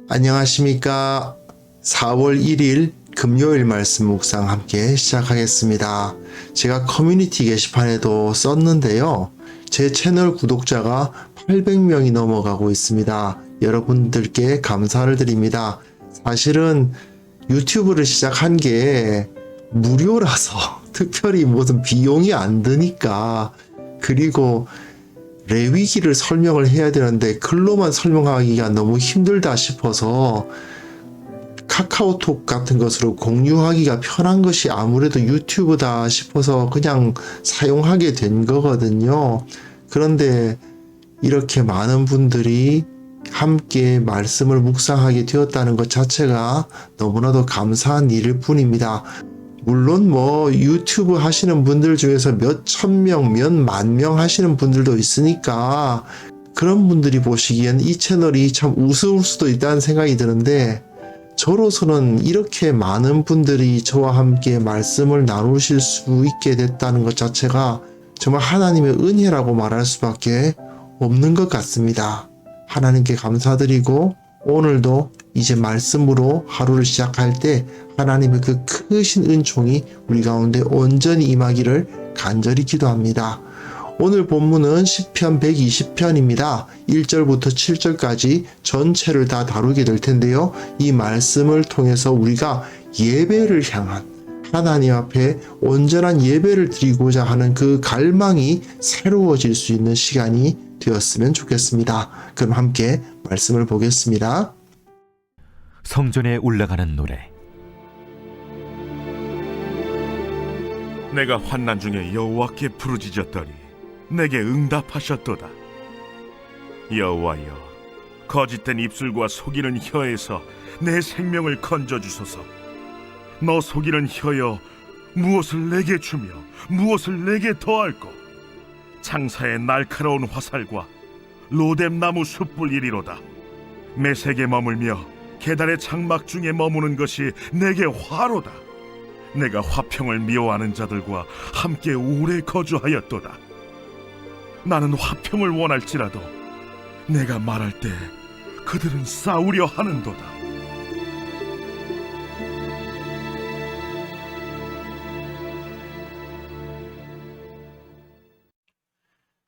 안녕하십니까. 4월 1일 금요일 말씀 묵상 함께 시작하겠습니다. 제가 커뮤니티 게시판에도 썼는데요. 제 채널 구독자가 800명이 넘어가고 있습니다. 여러분들께 감사를 드립니다. 사실은 유튜브를 시작한 게 무료라서 특별히 무슨 비용이 안 드니까, 그리고 레위기를 설명을 해야 되는데 글로만 설명하기가 너무 힘들다 싶어서 카카오톡 같은 것으로 공유하기가 편한 것이 아무래도 유튜브다 싶어서 그냥 사용하게 된 거거든요. 그런데 이렇게 많은 분들이 함께 말씀을 묵상하게 되었다는 것 자체가 너무나도 감사한 일일 뿐입니다. 물론 유튜브 하시는 분들 중에서 몇 천 명, 몇 만 명 하시는 분들도 있으니까 그런 분들이 보시기엔 이 채널이 참 우스울 수도 있다는 생각이 드는데, 저로서는 이렇게 많은 분들이 저와 함께 말씀을 나누실 수 있게 됐다는 것 자체가 정말 하나님의 은혜라고 말할 수밖에 없는 것 같습니다. 하나님께 감사드리고, 오늘도 이제 말씀으로 하루를 시작할 때 하나님의 그 크신 은총이 우리 가운데 온전히 임하기를 간절히 기도합니다. 오늘 본문은 시편 120편입니다. 1절부터 7절까지 전체를 다 다루게 될 텐데요. 이 말씀을 통해서 우리가 예배를 향한, 하나님 앞에 온전한 예배를 드리고자 하는 그 갈망이 새로워질 수 있는 시간이 되었으면 좋겠습니다. 그럼 함께 말씀을 보겠습니다. 성전에 올라가는 노래. 내가 환난 중에 여호와께 부르짖었더니 내게 응답하셨도다. 여호와여, 거짓된 입술과 속이는 혀에서 내 생명을 건져주소서. 너 속이는 혀여, 무엇을 내게 주며 무엇을 내게 더할꼬. 창사의 날카로운 화살과 로뎀나무 숯불이리로다. 메색에 머물며 계달의 장막 중에 머무는 것이 내게 화로다. 내가 화평을 미워하는 자들과 함께 오래 거주하였도다. 나는 화평을 원할지라도 내가 말할 때 그들은 싸우려 하는도다.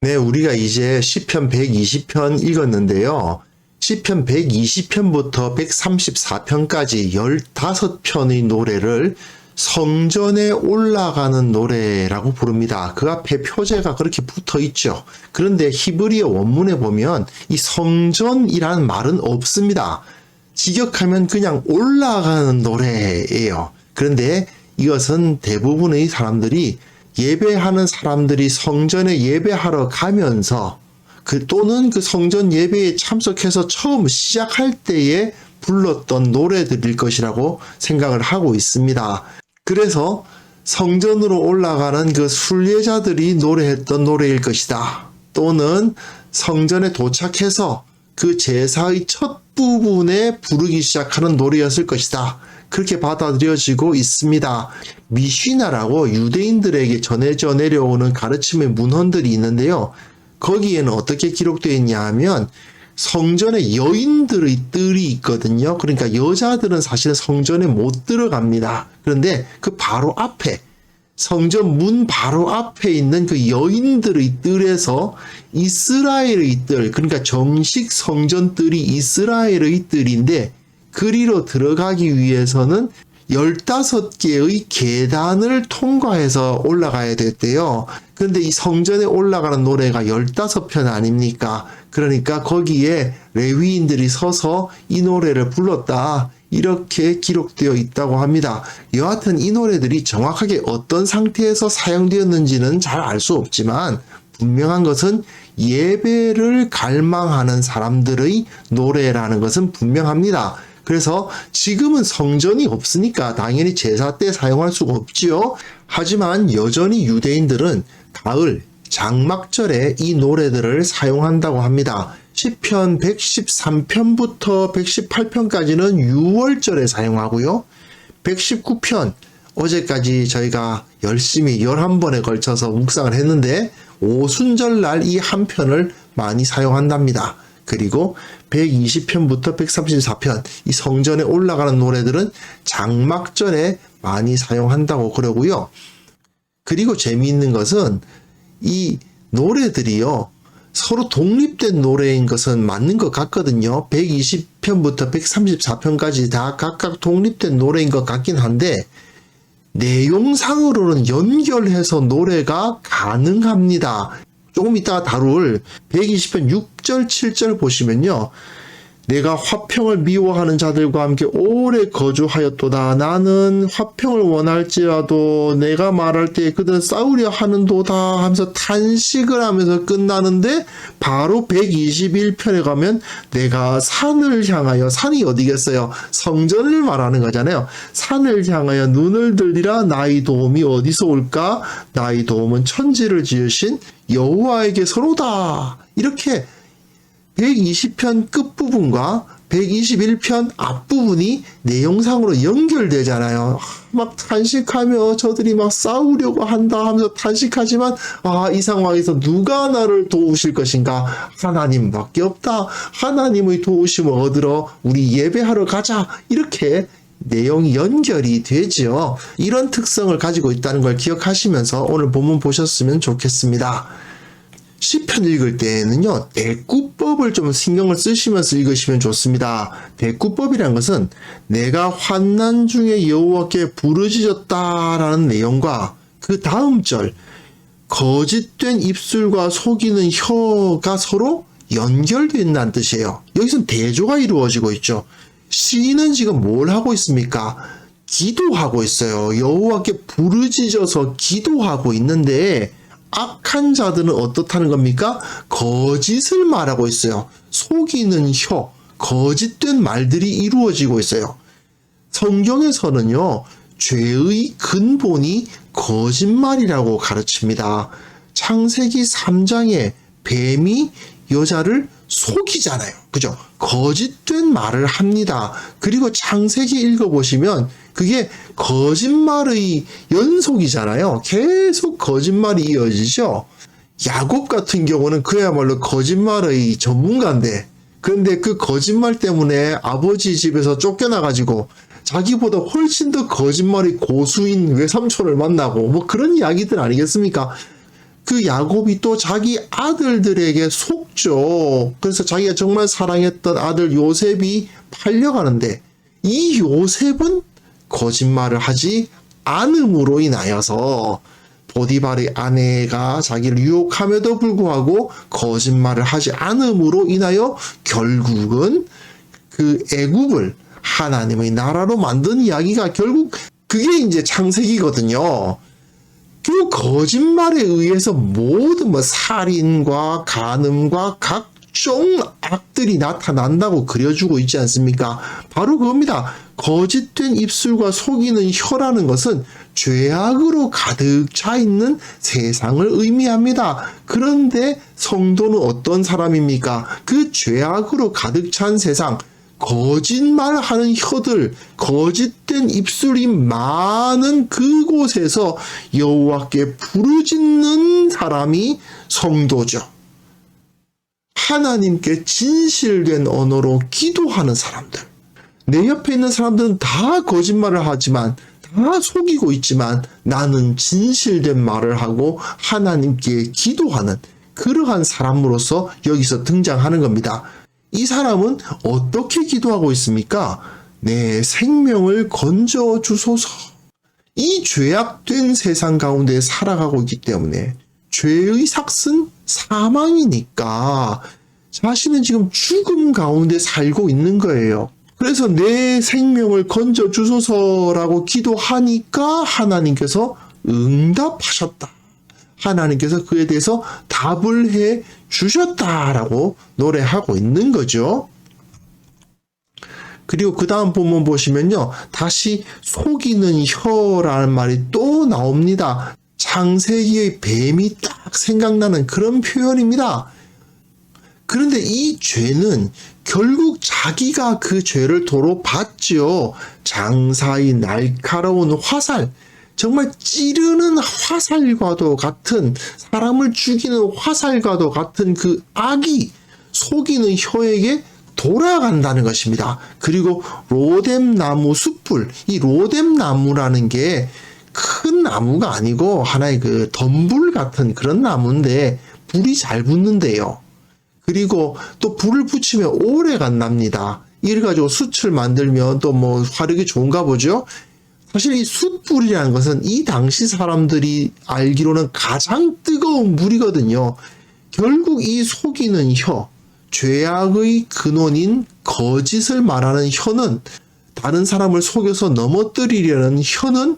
네, 우리가 이제 시편 120편 읽었는데요. 시편 120편부터 134편까지 15편의 노래를 성전에 올라가는 노래라고 부릅니다. 그 앞에 표제가 그렇게 붙어 있죠. 그런데 히브리어 원문에 보면 이 성전이라는 말은 없습니다. 직역하면 그냥 올라가는 노래예요. 그런데 이것은 대부분의 사람들이, 예배하는 사람들이 성전에 예배하러 가면서 또는 그 성전 예배에 참석해서 처음 시작할 때에 불렀던 노래들일 것이라고 생각을 하고 있습니다. 그래서 성전으로 올라가는 그 순례자들이 노래했던 노래일 것이다. 또는 성전에 도착해서 그 제사의 첫 부분에 부르기 시작하는 노래였을 것이다. 그렇게 받아들여지고 있습니다. 미시나라고 유대인들에게 전해져 내려오는 가르침의 문헌들이 있는데요. 거기에는 어떻게 기록되어 있냐 하면 성전에 여인들의 뜰이 있거든요. 그러니까 여자들은 사실 성전에 못 들어갑니다. 그런데 그 바로 앞에, 성전 문 바로 앞에 있는 그 여인들의 뜰에서 이스라엘의 뜰, 그러니까 정식 성전 뜰이 이스라엘의 뜰인데, 그리로 들어가기 위해서는 15개의 계단을 통과해서 올라가야 됐대요. 그런데 이 성전에 올라가는 노래가 15편 아닙니까? 그러니까 거기에 레위인들이 서서 이 노래를 불렀다, 이렇게 기록되어 있다고 합니다. 여하튼 이 노래들이 정확하게 어떤 상태에서 사용되었는지는 잘 알 수 없지만, 분명한 것은 예배를 갈망하는 사람들의 노래라는 것은 분명합니다. 그래서 지금은 성전이 없으니까 당연히 제사 때 사용할 수가 없지요. 하지만 여전히 유대인들은 가을, 장막절에 이 노래들을 사용한다고 합니다. 시편 113편부터 118편까지는 6월절에 사용하고요. 119편 어제까지 저희가 열심히 11번에 걸쳐서 묵상을 했는데 오순절날 이 한 편을 많이 사용한답니다. 그리고 120편부터 134편 이 성전에 올라가는 노래들은 장막전에 많이 사용한다고 그러고요. 그리고 재미있는 것은 이 노래들이요. 서로 독립된 노래인 것은 맞는 것 같거든요. 120편부터 134편까지 다 각각 독립된 노래인 것 같긴 한데 내용상으로는 연결해서 노래가 가능합니다. 조금 이따가 다룰 120편 6절, 7절 보시면요. 내가 화평을 미워하는 자들과 함께 오래 거주하였도다. 나는 화평을 원할지라도 내가 말할 때 그들은 싸우려 하는도다 하면서 탄식을 하면서 끝나는데 바로 121편에 가면 내가 산을 향하여, 산이 어디겠어요? 성전을 말하는 거잖아요. 산을 향하여 눈을 들리라. 나의 도움이 어디서 올까? 나의 도움은 천지를 지으신 여호와에게서로다. 이렇게 120편 끝부분과 121편 앞부분이 내용상으로 연결되잖아요. 막 탄식하며 저들이 막 싸우려고 한다 하면서 탄식하지만 이 상황에서 누가 나를 도우실 것인가? 하나님밖에 없다. 하나님의 도우심을 얻으러 우리 예배하러 가자. 이렇게 내용이 연결이 되죠. 이런 특성을 가지고 있다는 걸 기억하시면서 오늘 본문 보셨으면 좋겠습니다. 시편 읽을 때에는요, 대꾸법을 좀 신경을 쓰시면서 읽으시면 좋습니다. 대꾸법이라는 것은 내가 환난 중에 여호와께 부르짖었다라는 내용과 그 다음 절, 거짓된 입술과 속이는 혀가 서로 연결되어 있다는 뜻이에요. 여기서는 대조가 이루어지고 있죠. 시인은 지금 뭘 하고 있습니까? 기도하고 있어요. 여호와께 부르짖어서 기도하고 있는데 악한 자들은 어떻다는 겁니까? 거짓을 말하고 있어요. 속이는 혀, 거짓된 말들이 이루어지고 있어요. 성경에서는요, 죄의 근본이 거짓말이라고 가르칩니다. 창세기 3장에 뱀이 여자를 속이잖아요. 그죠? 거짓된 말을 합니다. 그리고 창세기 읽어보시면 그게 거짓말의 연속이잖아요. 계속 거짓말이 이어지죠. 야곱 같은 경우는 그야말로 거짓말의 전문가인데, 그런데 그 거짓말 때문에 아버지 집에서 쫓겨나가지고 자기보다 훨씬 더 거짓말이 고수인 외삼촌을 만나고 뭐 그런 이야기들 아니겠습니까? 그 야곱이 또 자기 아들들에게 속죠. 그래서 자기가 정말 사랑했던 아들 요셉이 팔려가는데 이 요셉은 거짓말을 하지 않음으로 인하여서 보디발의 아내가 자기를 유혹함에도 불구하고 거짓말을 하지 않음으로 인하여 결국은 그 애굽을 하나님의 나라로 만든 이야기가 결국 그게 이제 창세기거든요. 그 거짓말에 의해서 모든 살인과 간음과 각종 악들이 나타난다고 그려주고 있지 않습니까? 바로 그겁니다. 거짓된 입술과 속이는 혀라는 것은 죄악으로 가득 차 있는 세상을 의미합니다. 그런데 성도는 어떤 사람입니까? 그 죄악으로 가득 찬 세상, 거짓말하는 혀들, 거짓된 입술이 많은 그곳에서 여호와께 부르짖는 사람이 성도죠. 하나님께 진실된 언어로 기도하는 사람들. 내 옆에 있는 사람들은 다 거짓말을 하지만, 다 속이고 있지만 나는 진실된 말을 하고 하나님께 기도하는 그러한 사람으로서 여기서 등장하는 겁니다. 이 사람은 어떻게 기도하고 있습니까? 내 생명을 건져 주소서. 이 죄악된 세상 가운데 살아가고 있기 때문에 죄의 삭은 사망이니까 자신은 지금 죽음 가운데 살고 있는 거예요. 그래서 내 생명을 건져 주소서라고 기도하니까 하나님께서 응답하셨다. 하나님께서 그에 대해서 답을 해 주셨다라고 노래하고 있는 거죠. 그리고 그 다음 본문 보시면요. 다시 속이는 혀라는 말이 또 나옵니다. 창세기의 뱀이 딱 생각나는 그런 표현입니다. 그런데 이 죄는 결국 자기가 그 죄를 도로 받죠. 장사의 날카로운 화살, 정말 찌르는 화살과도 같은, 사람을 죽이는 화살과도 같은 그 악이 속이는 혀에게 돌아간다는 것입니다. 그리고 로뎀나무 숯불, 이 로뎀나무라는 게 큰 나무가 아니고 하나의 그 덤불 같은 그런 나무인데 불이 잘 붙는데요. 그리고 또 불을 붙이면 오래 간답니다. 이래가지고 숯을 만들면 또 뭐 화력이 좋은가 보죠. 사실 이 숯불이라는 것은 이 당시 사람들이 알기로는 가장 뜨거운 물이거든요. 결국 이 속이는 혀, 죄악의 근원인 거짓을 말하는 혀는, 다른 사람을 속여서 넘어뜨리려는 혀는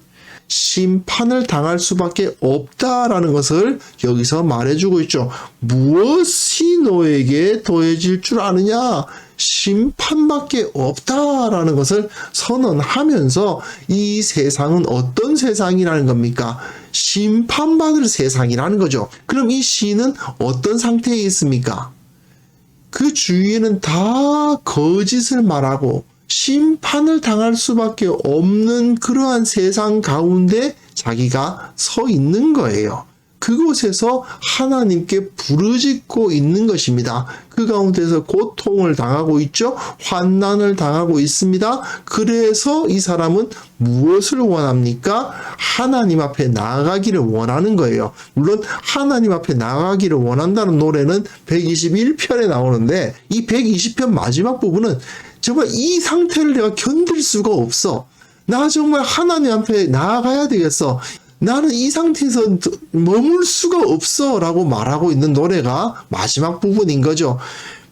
심판을 당할 수밖에 없다라는 것을 여기서 말해주고 있죠. 무엇이 너에게 더해질 줄 아느냐? 심판밖에 없다라는 것을 선언하면서 이 세상은 어떤 세상이라는 겁니까? 심판받을 세상이라는 거죠. 그럼 이 시인은 어떤 상태에 있습니까? 그 주위에는 다 거짓을 말하고 심판을 당할 수밖에 없는 그러한 세상 가운데 자기가 서 있는 거예요. 그곳에서 하나님께 부르짖고 있는 것입니다. 그 가운데서 고통을 당하고 있죠. 환난을 당하고 있습니다. 그래서 이 사람은 무엇을 원합니까? 하나님 앞에 나아가기를 원하는 거예요. 물론 하나님 앞에 나아가기를 원한다는 노래는 121편에 나오는데, 이 120편 마지막 부분은 정말 이 상태를 내가 견딜 수가 없어. 나 정말 하나님 앞에 나아가야 되겠어. 나는 이 상태에서 머물 수가 없어 라고 말하고 있는 노래가 마지막 부분인 거죠.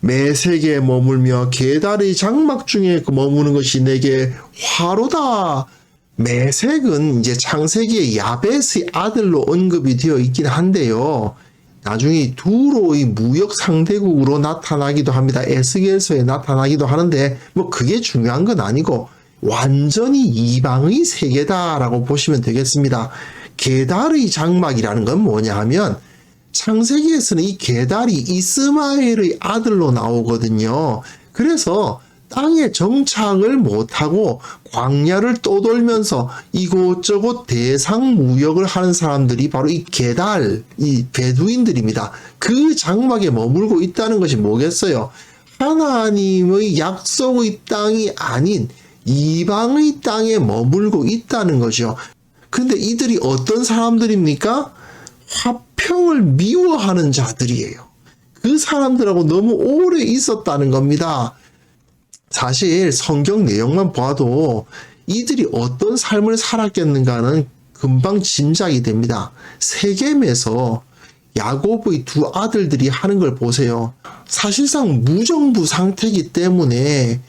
매색에 머물며 계달의 장막 중에 머무는 것이 내게 화로다. 매색은 이제 창세기의 야벳의 아들로 언급이 되어 있긴 한데요. 나중에 두로의 무역 상대국으로 나타나기도 합니다. 에스겔서에 나타나기도 하는데 뭐 그게 중요한 건 아니고 완전히 이방의 세계다라고 보시면 되겠습니다. 게달의 장막이라는 건 뭐냐 하면 창세기에서는 이 게달이 이스마엘의 아들로 나오거든요. 그래서 땅에 정착을 못하고 광야를 떠돌면서 이곳저곳 대상 무역을 하는 사람들이 바로 이 게달, 이 베두인들입니다. 그 장막에 머물고 있다는 것이 뭐겠어요? 하나님의 약속의 땅이 아닌 이방의 땅에 머물고 있다는 거죠. 근데 이들이 어떤 사람들입니까? 화평을 미워하는 자들이에요. 그 사람들하고 너무 오래 있었다는 겁니다. 사실 성경 내용만 봐도 이들이 어떤 삶을 살았겠는가는 금방 짐작이 됩니다. 세겜에서 야곱의 두 아들들이 하는 걸 보세요. 사실상 무정부 상태이기 때문에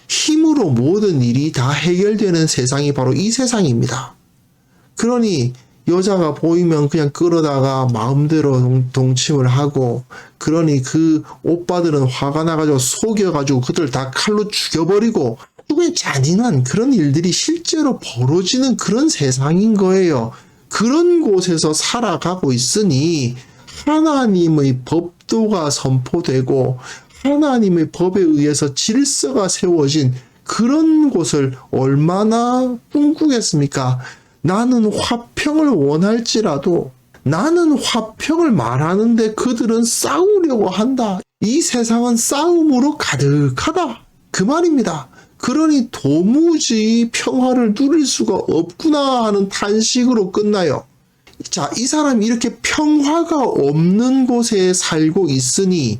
힘으로 모든 일이 다 해결되는 세상이 바로 이 세상입니다. 그러니 여자가 보이면 그냥 끌어다가 마음대로 동침을 하고, 그러니 그 오빠들은 화가 나가지고 속여가지고 그들 다 칼로 죽여버리고, 그게 잔인한 그런 일들이 실제로 벌어지는 그런 세상인 거예요. 그런 곳에서 살아가고 있으니 하나님의 법도가 선포되고 하나님의 법에 의해서 질서가 세워진 그런 곳을 얼마나 꿈꾸겠습니까? 나는 화평을 원할지라도 나는 화평을 말하는데 그들은 싸우려고 한다. 이 세상은 싸움으로 가득하다. 그 말입니다. 그러니 도무지 평화를 누릴 수가 없구나 하는 탄식으로 끝나요. 자, 이 사람이 이렇게 평화가 없는 곳에 살고 있으니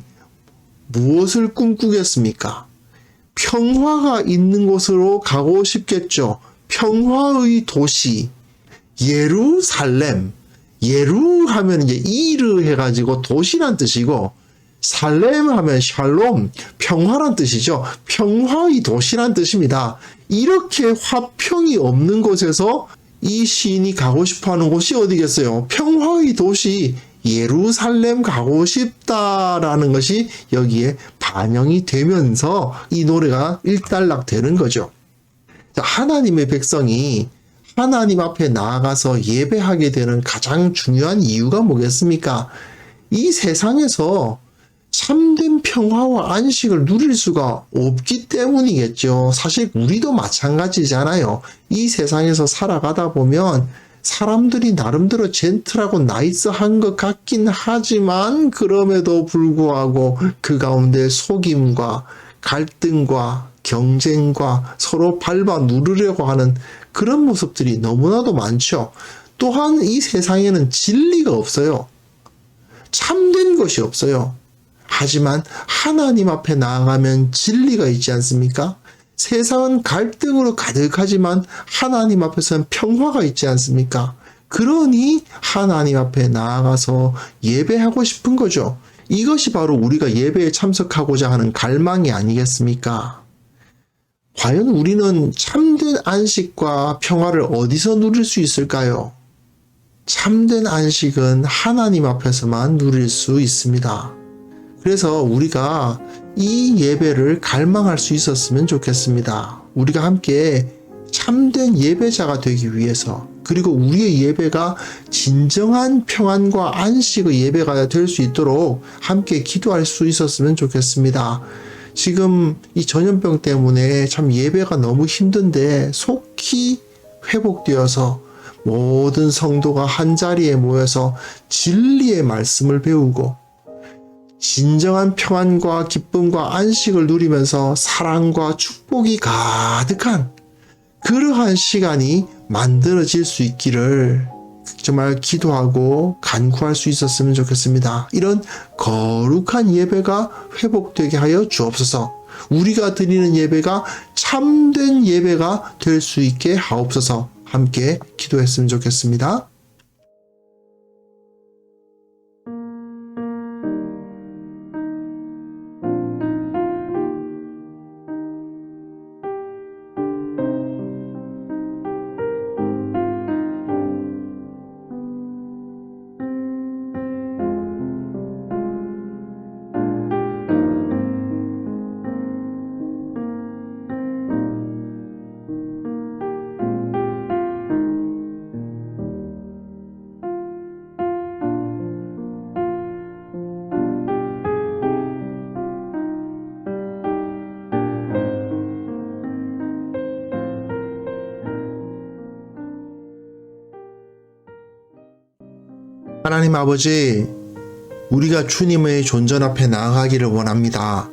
무엇을 꿈꾸겠습니까? 평화가 있는 곳으로 가고 싶겠죠. 평화의 도시 예루살렘. 예루 하면 이제 이르 해가지고 도시란 뜻이고, 살렘 하면 샬롬, 평화란 뜻이죠. 평화의 도시란 뜻입니다. 이렇게 화평이 없는 곳에서 이 시인이 가고 싶어하는 곳이 어디겠어요? 평화의 도시 예루살렘 가고 싶다라는 것이 여기에 반영이 되면서 이 노래가 일단락 되는 거죠. 하나님의 백성이 하나님 앞에 나아가서 예배하게 되는 가장 중요한 이유가 뭐겠습니까? 이 세상에서 참된 평화와 안식을 누릴 수가 없기 때문이겠죠. 사실 우리도 마찬가지잖아요. 이 세상에서 살아가다 보면 사람들이 나름대로 젠틀하고 나이스한 것 같긴 하지만 그럼에도 불구하고 그 가운데 속임과 갈등과 경쟁과 서로 밟아 누르려고 하는 그런 모습들이 너무나도 많죠. 또한 이 세상에는 진리가 없어요. 참된 것이 없어요. 하지만 하나님 앞에 나아가면 진리가 있지 않습니까? 세상은 갈등으로 가득하지만 하나님 앞에서는 평화가 있지 않습니까? 그러니 하나님 앞에 나아가서 예배하고 싶은 거죠. 이것이 바로 우리가 예배에 참석하고자 하는 갈망이 아니겠습니까? 과연 우리는 참된 안식과 평화를 어디서 누릴 수 있을까요? 참된 안식은 하나님 앞에서만 누릴 수 있습니다. 그래서 우리가 이 예배를 갈망할 수 있었으면 좋겠습니다. 우리가 함께 참된 예배자가 되기 위해서, 그리고 우리의 예배가 진정한 평안과 안식의 예배가 될 수 있도록 함께 기도할 수 있었으면 좋겠습니다. 지금 이 전염병 때문에 참 예배가 너무 힘든데 속히 회복되어서 모든 성도가 한자리에 모여서 진리의 말씀을 배우고 진정한 평안과 기쁨과 안식을 누리면서 사랑과 축복이 가득한 그러한 시간이 만들어질 수 있기를 정말 기도하고 간구할 수 있었으면 좋겠습니다. 이런 거룩한 예배가 회복되게 하여 주옵소서. 우리가 드리는 예배가 참된 예배가 될 수 있게 하옵소서. 함께 기도했으면 좋겠습니다. 하나님 아버지, 우리가 주님의 존전 앞에 나아가기를 원합니다.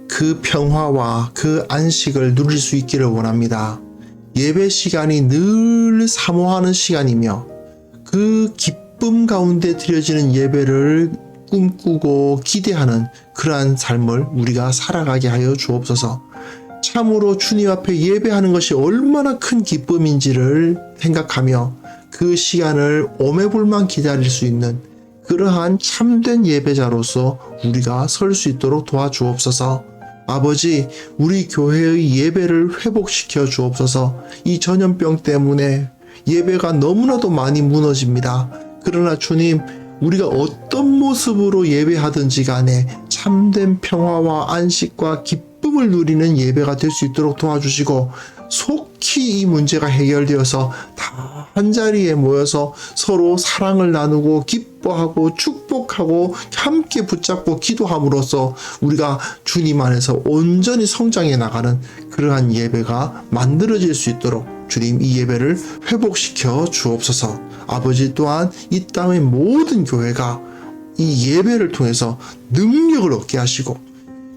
그 평화와 그 안식을 누릴 수 있기를 원합니다. 예배 시간이 늘 사모하는 시간이며 그 기쁨 가운데 드려지는 예배를 꿈꾸고 기대하는 그러한 삶을 우리가 살아가게 하여 주옵소서. 참으로 주님 앞에 예배하는 것이 얼마나 큰 기쁨인지를 생각하며 그 시간을 오매불만 기다릴 수 있는 그러한 참된 예배자로서 우리가 설 수 있도록 도와주옵소서. 아버지, 우리 교회의 예배를 회복시켜 주옵소서. 이 전염병 때문에 예배가 너무나도 많이 무너집니다. 그러나 주님, 우리가 어떤 모습으로 예배하든지 간에 참된 평화와 안식과 기쁨을 누리는 예배가 될 수 있도록 도와주시고, 속히 이 문제가 해결되어서 다 한자리에 모여서 서로 사랑을 나누고 기뻐하고 축복하고 함께 붙잡고 기도함으로써 우리가 주님 안에서 온전히 성장해 나가는 그러한 예배가 만들어질 수 있도록 주님 이 예배를 회복시켜 주옵소서. 아버지, 또한 이 땅의 모든 교회가 이 예배를 통해서 능력을 얻게 하시고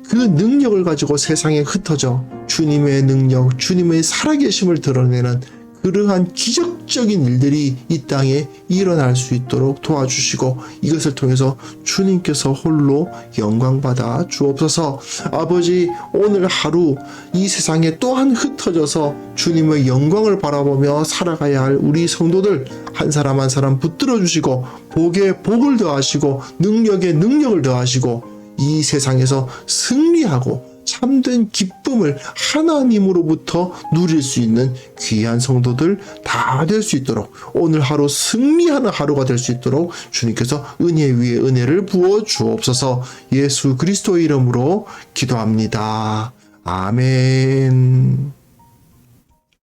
그 능력을 가지고 세상에 흩어져 주님의 능력, 주님의 살아계심을 드러내는 그러한 기적적인 일들이 이 땅에 일어날 수 있도록 도와주시고 이것을 통해서 주님께서 홀로 영광받아 주옵소서. 아버지, 오늘 하루 이 세상에 또한 흩어져서 주님의 영광을 바라보며 살아가야 할 우리 성도들 한 사람 한 사람 붙들어 주시고 복에 복을 더하시고 능력에 능력을 더하시고 이 세상에서 승리하고 참된 기쁨을 하나님으로부터 누릴 수 있는 귀한 성도들 다 될 수 있도록 오늘 하루 승리하는 하루가 될 수 있도록 주님께서 은혜 위에 은혜를 부어 주옵소서. 예수 그리스도의 이름으로 기도합니다. 아멘.